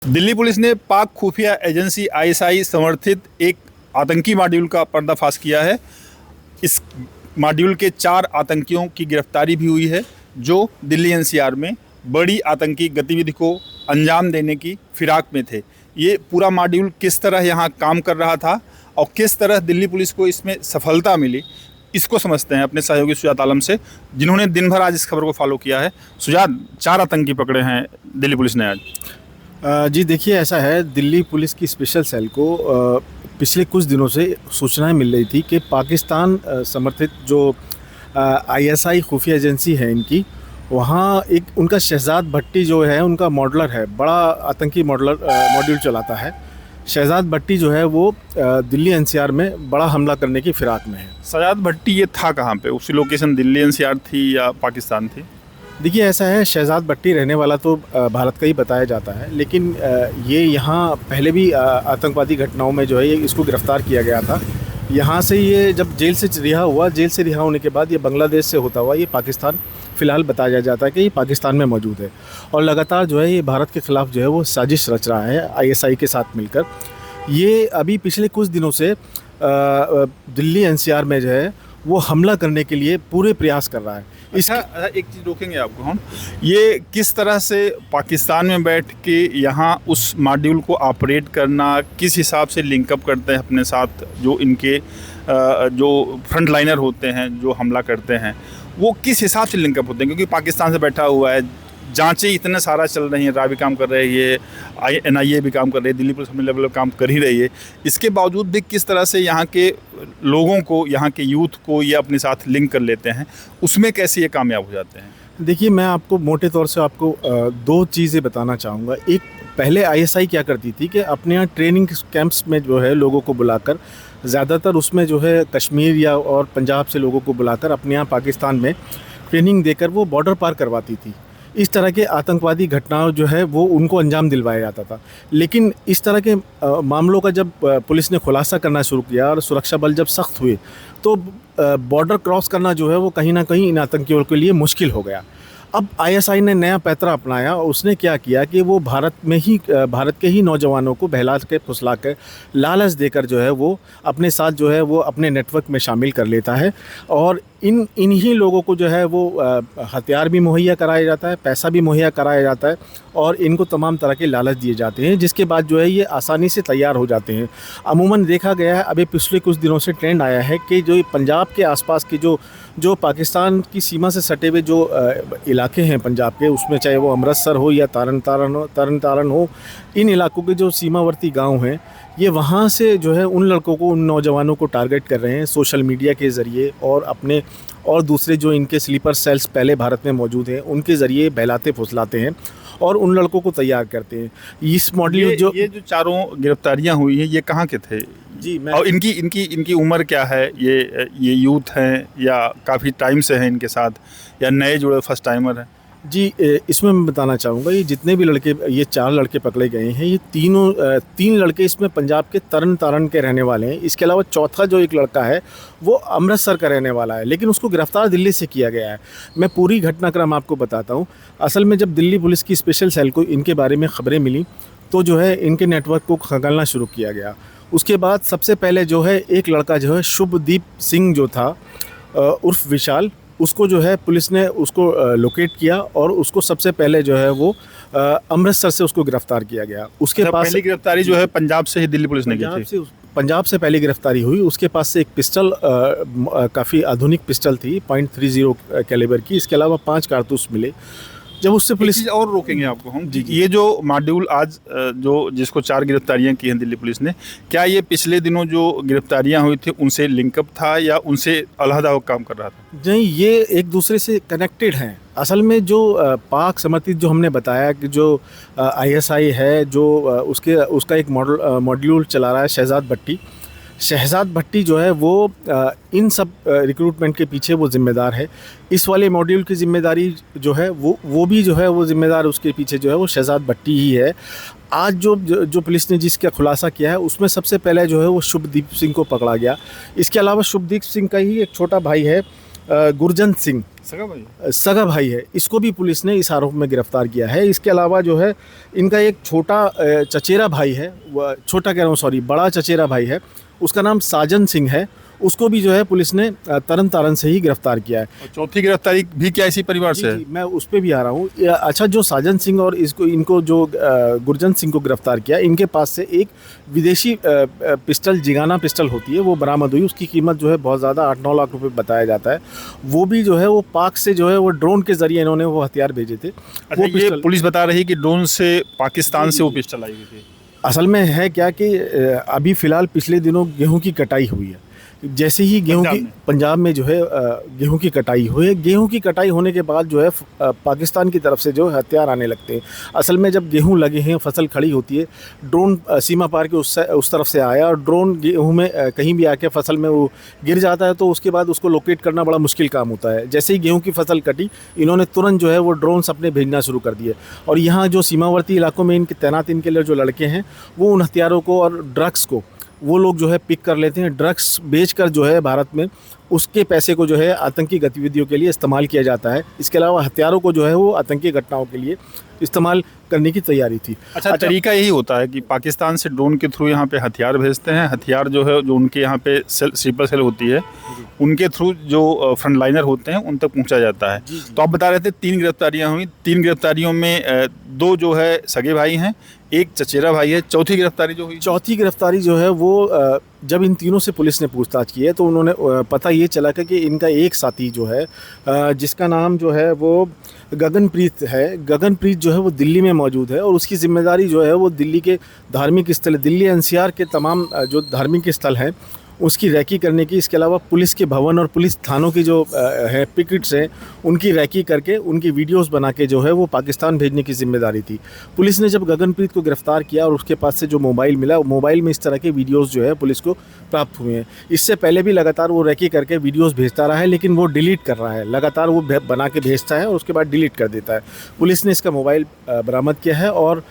Delhi police ने पाक खुफिया एजेंसी आईएसआई समर्थित एक आतंकी मॉड्यूल का पर्दाफाश किया है। इस मॉड्यूल के 4 आतंकियों की गिरफ्तारी भी हुई है, जो दिल्ली एनसीआर में बड़ी आतंकी गतिविधि को अंजाम देने की फिराक में थे। ये पूरा मॉड्यूल किस तरह यहाँ काम कर रहा था और किस तरह दिल्ली पुलिस को इसमें सफलता मिली, इसको समझते हैं अपने सहयोगी सुजात आलम से, जिन्होंने दिन भर आज इस खबर को फॉलो किया है। सुजात, 4 आतंकी पकड़े हैं दिल्ली पुलिस ने आज। जी देखिए, ऐसा है, दिल्ली पुलिस की स्पेशल सेल को पिछले कुछ दिनों से सूचनाएं मिल रही थी कि पाकिस्तान समर्थित जो आईएसआई खुफिया एजेंसी है इनकी, वहाँ एक उनका शहजाद भट्टी जो है उनका मॉडलर है, बड़ा आतंकी मॉड्यूल चलाता है। शहजाद भट्टी जो है वो दिल्ली एनसीआर में बड़ा हमला करने की फिराक में है। शहजाद भट्टी ये था कहाँ पे? उसकी लोकेशन दिल्ली एनसीआर थी या पाकिस्तान थी? देखिए, ऐसा है, शहजाद भट्टी रहने वाला तो भारत का ही बताया जाता है, लेकिन ये यहाँ पहले भी आतंकवादी घटनाओं में जो है ये इसको गिरफ़्तार किया गया था। यहाँ से ये जब जेल से रिहा होने के बाद ये बांग्लादेश से होता हुआ ये पाकिस्तान फ़िलहाल बताया जाता है कि ये पाकिस्तान में मौजूद है और लगातार जो है ये भारत के ख़िलाफ़ जो है वो साजिश रच रहा है आईएसआई के साथ मिलकर। ये अभी पिछले कुछ दिनों से दिल्ली एनसीआर में जो है वो हमला करने के लिए पूरे प्रयास कर रहा है। अच्छा, एक चीज़ रोकेंगे आपको हम, ये किस तरह से पाकिस्तान में बैठ के यहाँ उस मॉड्यूल को ऑपरेट करना, किस हिसाब से लिंकअप करते हैं अपने साथ, जो इनके जो फ्रंट लाइनर होते हैं जो हमला करते हैं, वो किस हिसाब से लिंकअप होते हैं? क्योंकि पाकिस्तान से बैठा हुआ है, जांचें इतने सारा चल रही हैं, रा भी काम कर रही है, एनआईए भी काम कर रही है, दिल्ली पुलिस अपने लेवल पर काम कर ही रही है। इसके बावजूद भी किस तरह से यहाँ के लोगों को, यहाँ के यूथ को ये अपने साथ लिंक कर लेते हैं, उसमें कैसे ये कामयाब हो जाते हैं? देखिए, मैं आपको मोटे तौर से आपको 2 चीज़ें बताना चाहूँगा। एक, पहले आईएसआई क्या करती थी कि अपने यहाँ ट्रेनिंग कैंप्स में जो है लोगों को बुलाकर, ज़्यादातर उसमें जो है कश्मीर या और पंजाब से लोगों को बुलाकर अपने यहाँ पाकिस्तान में ट्रेनिंग देकर वो बॉर्डर पार करवाती थी। इस तरह के आतंकवादी घटनाओं जो है वो उनको अंजाम दिलवाया जाता था। लेकिन इस तरह के मामलों का जब पुलिस ने खुलासा करना शुरू किया और सुरक्षा बल जब सख्त हुए, तो बॉर्डर क्रॉस करना जो है वो कहीं ना कहीं इन आतंकियों के लिए मुश्किल हो गया। अब आईएसआई ने नया पैतरा अपनाया और उसने क्या किया कि वो भारत के ही नौजवानों को बहला के फुसला कर लालच देकर जो है वो अपने साथ जो है वो अपने नेटवर्क में शामिल कर लेता है और इन्हीं लोगों को जो है वो हथियार भी मुहैया कराया जाता है, पैसा भी मुहैया कराया जाता है और इनको तमाम तरह के लालच दिए जाते हैं, जिसके बाद जो है ये आसानी से तैयार हो जाते हैं। अमूमन देखा गया है, अभी पिछले कुछ दिनों से ट्रेंड आया है कि जो पंजाब के आसपास की जो पाकिस्तान की सीमा से सटे हुए जो इलाके हैं पंजाब के, उसमें चाहे वो अमृतसर हो या तरन तारण हो, इन इलाकों के जो सीमावर्ती गाँव हैं, ये वहाँ से जो है उन लड़कों को, उन नौजवानों को टारगेट कर रहे हैं सोशल मीडिया के ज़रिए और दूसरे जो इनके स्लीपर सेल्स पहले भारत में मौजूद हैं उनके ज़रिए बहलाते फुसलाते हैं और उन लड़कों को तैयार करते हैं। इस मॉडल ये जो चारों गिरफ्तारियां हुई हैं, ये कहाँ के थे? जी, मैं और इनकी उम्र क्या है? ये यूथ हैं या काफ़ी टाइम से हैं इनके साथ, या नए जुड़े फर्स्ट टाइमर हैं? जी, इसमें मैं बताना चाहूँगा, ये जितने भी लड़के, ये 4 लड़के पकड़े गए हैं, ये 3 लड़के इसमें पंजाब के तरन तारण के रहने वाले हैं। इसके अलावा चौथा जो एक लड़का है वो अमृतसर का रहने वाला है, लेकिन उसको गिरफ़्तार दिल्ली से किया गया है। मैं पूरी घटनाक्रम आपको बताता हूँ। असल में जब दिल्ली पुलिस की स्पेशल सेल को इनके बारे में ख़बरें मिली तो जो है इनके नेटवर्क को खंगालना शुरू किया गया। उसके बाद सबसे पहले जो है एक लड़का जो है शुभदीप सिंह जो था उर्फ विशाल, उसको जो है पुलिस ने उसको लोकेट किया और उसको सबसे पहले जो है वो अमृतसर से उसको गिरफ़्तार किया गया। उसके पास पहली गिरफ्तारी जो है पंजाब से ही दिल्ली पुलिस ने की थी। पंजाब से पहली गिरफ्तारी हुई। उसके पास से एक पिस्टल, काफ़ी आधुनिक पिस्टल थी, .30 कैलिबर की। इसके अलावा 5 कारतूस मिले। जब उससे पुलिस और रोकेंगे आपको हम, ये जो मॉड्यूल आज जिसको 4 गिरफ्तारियां की हैं दिल्ली पुलिस ने, क्या ये पिछले दिनों जो गिरफ्तारियां हुई थी उनसे लिंकअप था या उनसे अलहदा काम कर रहा था? नहीं, ये एक दूसरे से कनेक्टेड हैं। असल में जो पाक समर्थित जो हमने बताया कि जो आईएसआई है, जो उसका एक मॉड्यूल चला रहा है शहजाद भट्टी जो है वो इन सब रिक्रूटमेंट के पीछे वो ज़िम्मेदार है। इस वाले मॉड्यूल की ज़िम्मेदारी जो है वो भी जो है वो ज़िम्मेदार उसके पीछे जो है वो शहजाद भट्टी ही है। आज जो पुलिस ने जिसका खुलासा किया है उसमें सबसे पहले जो है वो शुभदीप सिंह को पकड़ा गया। इसके अलावा शुभदीप सिंह का ही एक छोटा भाई है गुरजंत सिंह सगा भाई सगा भाई है, इसको भी पुलिस ने इस आरोप में गिरफ्तार किया है। इसके अलावा जो है इनका एक छोटा चचेरा भाई है, छोटा कह रहा हूँ सॉरी, बड़ा चचेरा भाई है, उसका नाम साजन सिंह है, उसको भी जो है पुलिस ने तरन तारण से ही गिरफ्तार किया है। और चौथी गिरफ्तारी भी क्या इसी परिवार से है? जी, मैं उस पर भी आ रहा हूँ। अच्छा, जो साजन सिंह और इनको जो गुरजंत सिंह को गिरफ्तार किया, इनके पास से एक विदेशी पिस्टल, जिगाना पिस्टल होती है, वो बरामद हुई। उसकी कीमत जो है बहुत ज़्यादा 8-9 लाख रुपए बताया जाता है। वो भी जो है वो पाक से जो है वो ड्रोन के जरिए इन्होंने वो हथियार भेजे थे। अच्छा, ये पुलिस बता रही कि ड्रोन से पाकिस्तान से वो पिस्टल आई हुई थी। असल में है क्या कि अभी फ़िलहाल पिछले दिनों गेहूं की कटाई हुई है। जैसे ही गेहूं की पंजाब में जो है गेहूं की कटाई हुई है, गेहूं की कटाई होने के बाद जो है पाकिस्तान की तरफ से जो हथियार आने लगते हैं। असल में जब गेहूं लगे हैं, फसल खड़ी होती है, ड्रोन सीमा पार के उस तरफ से आया और ड्रोन गेहूं में कहीं भी आके फसल में वो गिर जाता है, तो उसके बाद उसको लोकेट करना बड़ा मुश्किल काम होता है। जैसे ही गेहूँ की फसल कटी, इन्होंने तुरंत जो है वो ड्रोन्स अपने भेजना शुरू कर दिए। और यहाँ जो सीमावर्ती इलाकों में इनके तैनात इनके लिए जो लड़के हैं, वो उन हथियारों को और ड्रग्स को वो लोग जो है पिक कर लेते हैं। ड्रग्स बेचकर जो है भारत में उसके पैसे को जो है आतंकी गतिविधियों के लिए इस्तेमाल किया जाता है। इसके अलावा हथियारों को जो है वो आतंकी घटनाओं के लिए इस्तेमाल करने की तैयारी थी। अच्छा, तरीका यही होता है कि पाकिस्तान से ड्रोन के थ्रू यहाँ पे हथियार भेजते हैं। हथियार जो है जो उनके यहाँ पे स्लीपर सेल होती है, उनके थ्रू जो फ्रंट लाइनर होते हैं उन तक पहुँचा जाता है। तो आप बता रहे थे 3 गिरफ्तारियाँ हुई। 3 गिरफ्तारियों में 2 जो है सगे भाई हैं, एक चचेरा भाई है। चौथी गिरफ्तारी जो हुई, चौथी गिरफ्तारी जो है वो जब इन तीनों से पुलिस ने पूछताछ की है, तो उन्होंने पता ये चला कि इनका एक साथी जो है जिसका नाम जो है वो गगनप्रीत है। गगनप्रीत जो है वो दिल्ली में मौजूद है और उसकी जिम्मेदारी जो है वो दिल्ली के धार्मिक स्थल, दिल्ली एनसीआर के तमाम जो धार्मिक स्थल हैं उसकी रैकी करने की, इसके अलावा पुलिस के भवन और पुलिस थानों की जो है पिकेट्स हैं उनकी रैकी करके उनकी वीडियोस बना के जो है वो पाकिस्तान भेजने की जिम्मेदारी थी। पुलिस ने जब गगनप्रीत को गिरफ्तार किया और उसके पास से जो मोबाइल मिला, मोबाइल में इस तरह के वीडियोस जो है पुलिस को प्राप्त हुए हैं। इससे पहले भी लगातार वो रैकी करके वीडियोज़ भेजता रहा है, लेकिन वो डिलीट कर रहा है। लगातार वो बना के भेजता है और उसके बाद डिलीट कर देता है। पुलिस ने इसका मोबाइल बरामद किया है और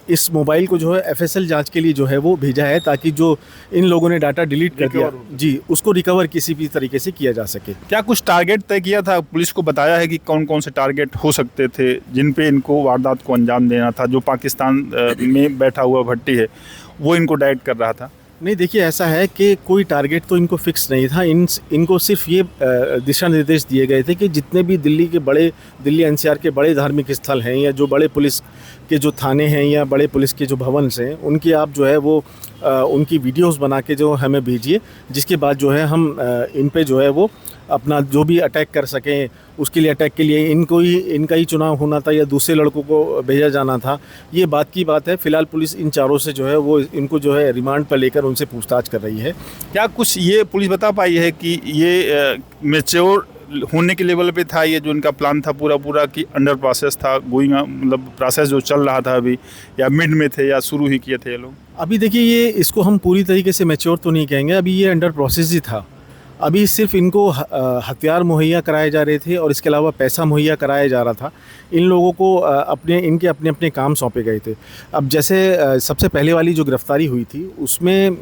इस मोबाइल को जो है एफएसएल जांच के लिए जो है वो भेजा है, ताकि जो इन लोगों ने डाटा डिलीट कर दिया जी, उसको रिकवर किसी भी तरीके से किया जा सके। क्या कुछ टारगेट तय किया था? पुलिस को बताया है कि कौन कौन से टारगेट हो सकते थे जिन पे इनको वारदात को अंजाम देना था? जो पाकिस्तान में बैठा हुआ भट्टी है वो इनको डायरेक्ट कर रहा था? नहीं, देखिए ऐसा है कि कोई टारगेट तो इनको फिक्स नहीं था। इनको सिर्फ ये दिशा निर्देश दिए गए थे कि जितने भी दिल्ली एनसीआर के बड़े धार्मिक स्थल हैं या जो बड़े पुलिस के जो थाने हैं या बड़े पुलिस के जो भवन हैं, उनकी आप जो है वो उनकी वीडियोस बना के जो हमें भेजिए, जिसके बाद जो है हम इन पे जो है वो अपना जो भी अटैक कर सकें, उसके लिए अटैक के लिए इनका ही चुनाव होना था या दूसरे लड़कों को भेजा जाना था, ये बात की बात है। फ़िलहाल पुलिस इन चारों से जो है वो इनको जो है रिमांड पर लेकर उनसे पूछताछ कर रही है। क्या कुछ ये पुलिस बता पाई है कि ये मैच्योर होने के लेवल पे था, ये जो इनका प्लान था पूरा कि अंडर प्रोसेस था, गोइंग मतलब प्रोसेस जो चल रहा था अभी, या मिड में थे या शुरू ही किए थे ये लोग? अभी देखिए, ये इसको हम पूरी तरीके से मैच्योर तो नहीं कहेंगे, अभी ये अंडर प्रोसेस ही था। अभी सिर्फ इनको हथियार मुहैया कराए जा रहे थे और इसके अलावा पैसा मुहैया कराया जा रहा था। इन लोगों को इनके अपने काम सौंपे गए थे। अब जैसे सबसे पहले वाली जो गिरफ्तारी हुई थी उसमें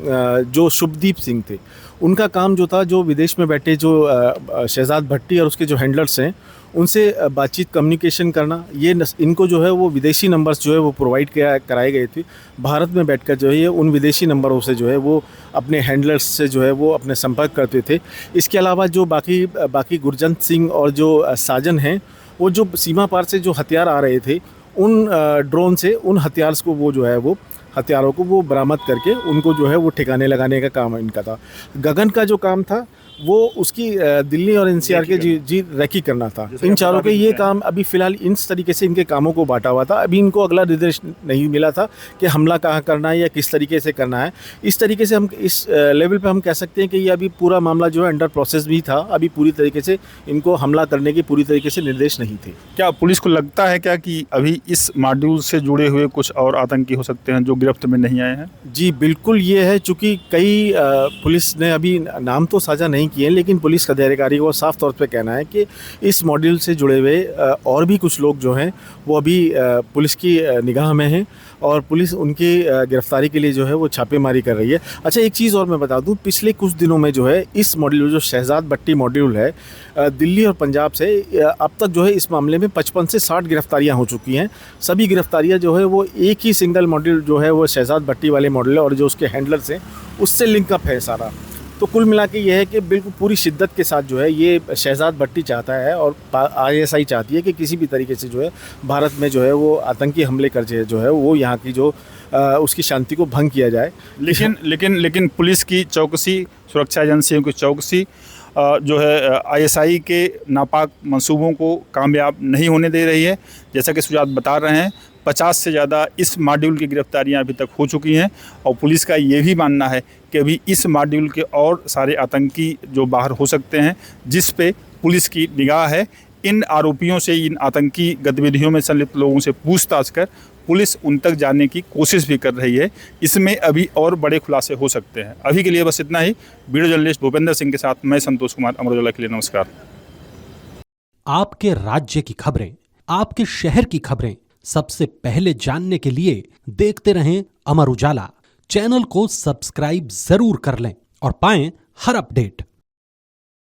जो शुभदीप सिंह थे, उनका काम जो था, जो विदेश में बैठे जो शहजाद भट्टी और उसके जो हैंडलर्स हैं उनसे बातचीत, कम्युनिकेशन करना, ये इनको जो है वो विदेशी नंबर्स जो है वो प्रोवाइड कराए गए थे। भारत में बैठकर जो है ये उन विदेशी नंबरों से जो है वो अपने हैंडलर्स से जो है वो अपने संपर्क करते थे। इसके अलावा जो बाकी गुरजंत सिंह और जो साजन हैं, वो जो सीमा पार से जो हथियार आ रहे थे उन ड्रोन से उन हथियारों को वो बरामद करके उनको जो है वो ठिकाने लगाने का काम इनका था। गगन का जो काम था वो उसकी दिल्ली और एनसीआर के जी रैकी करना था। इन चारों के ये काम अभी फ़िलहाल इस तरीके से इनके कामों को बांटा हुआ था। अभी इनको अगला निर्देश नहीं मिला था कि हमला कहाँ करना है या किस तरीके से करना है। इस तरीके से हम इस लेवल पे हम कह सकते हैं कि ये अभी पूरा मामला जो है अंडर प्रोसेस भी था। अभी पूरी तरीके से इनको हमला करने की पूरी तरीके से निर्देश नहीं थे। क्या पुलिस को लगता है क्या कि अभी इस मॉड्यूल से जुड़े हुए कुछ और आतंकी हो सकते हैं जो गिरफ्त में नहीं आए हैं? जी बिल्कुल, ये है। चूँकि कई पुलिस ने अभी नाम तो साझा नहीं किए, लेकिन पुलिस अधिकारी को साफ तौर पे कहना है कि इस मॉड्यूल से जुड़े हुए और भी कुछ लोग जो हैं वो अभी पुलिस की निगाह में हैं और पुलिस उनकी गिरफ्तारी के लिए जो है वो छापेमारी कर रही है। अच्छा, एक चीज़ और मैं बता दूं, पिछले कुछ दिनों में जो है इस मॉड्यूल, जो शहजाद भट्टी मॉड्यूल है, दिल्ली और पंजाब से अब तक जो है इस मामले में 55 से 60 गिरफ्तारियां हो चुकी हैं। सभी गिरफ्तारियां जो है वो एक ही सिंगल मॉड्यूल जो है वो शहजाद भट्टी वाले मॉड्यूल है और जो उसके हैंडलर्स हैं उससे लिंकअप है सारा। तो कुल मिला के ये है कि बिल्कुल पूरी शिद्दत के साथ जो है ये शहजाद भट्टी चाहता है और ISI चाहती है कि किसी भी तरीके से जो है भारत में जो है वो आतंकी हमले कर जो है वो यहाँ की जो उसकी शांति को भंग किया जाए। लेकिन पुलिस की चौकसी, सुरक्षा एजेंसियों की चौकसी जो है ISI के नापाक मंसूबों को कामयाब नहीं होने दे रही है। जैसा कि सुजात बता रहे हैं, 50 से ज़्यादा इस मॉड्यूल की गिरफ्तारियां अभी तक हो चुकी हैं और पुलिस का ये भी मानना है कि अभी इस मॉड्यूल के और सारे आतंकी जो बाहर हो सकते हैं, जिस पे पुलिस की निगाह है। इन आरोपियों से, इन आतंकी गतिविधियों में संलिप्त लोगों से पूछताछ कर पुलिस उन तक जाने की कोशिश भी कर रही है। इसमें अभी और बड़े खुलासे हो सकते हैं। अभी के लिए बस इतना ही। वीडियो जर्नलिस्ट भूपेंद्र सिंह के साथ मैं संतोष कुमार, अमर उजाला के लिए नमस्कार। आपके राज्य की खबरें, आपके शहर की खबरें सबसे पहले जानने के लिए देखते रहें अमर उजाला। चैनल को सब्सक्राइब जरूर कर लें और पाएं हर अपडेट।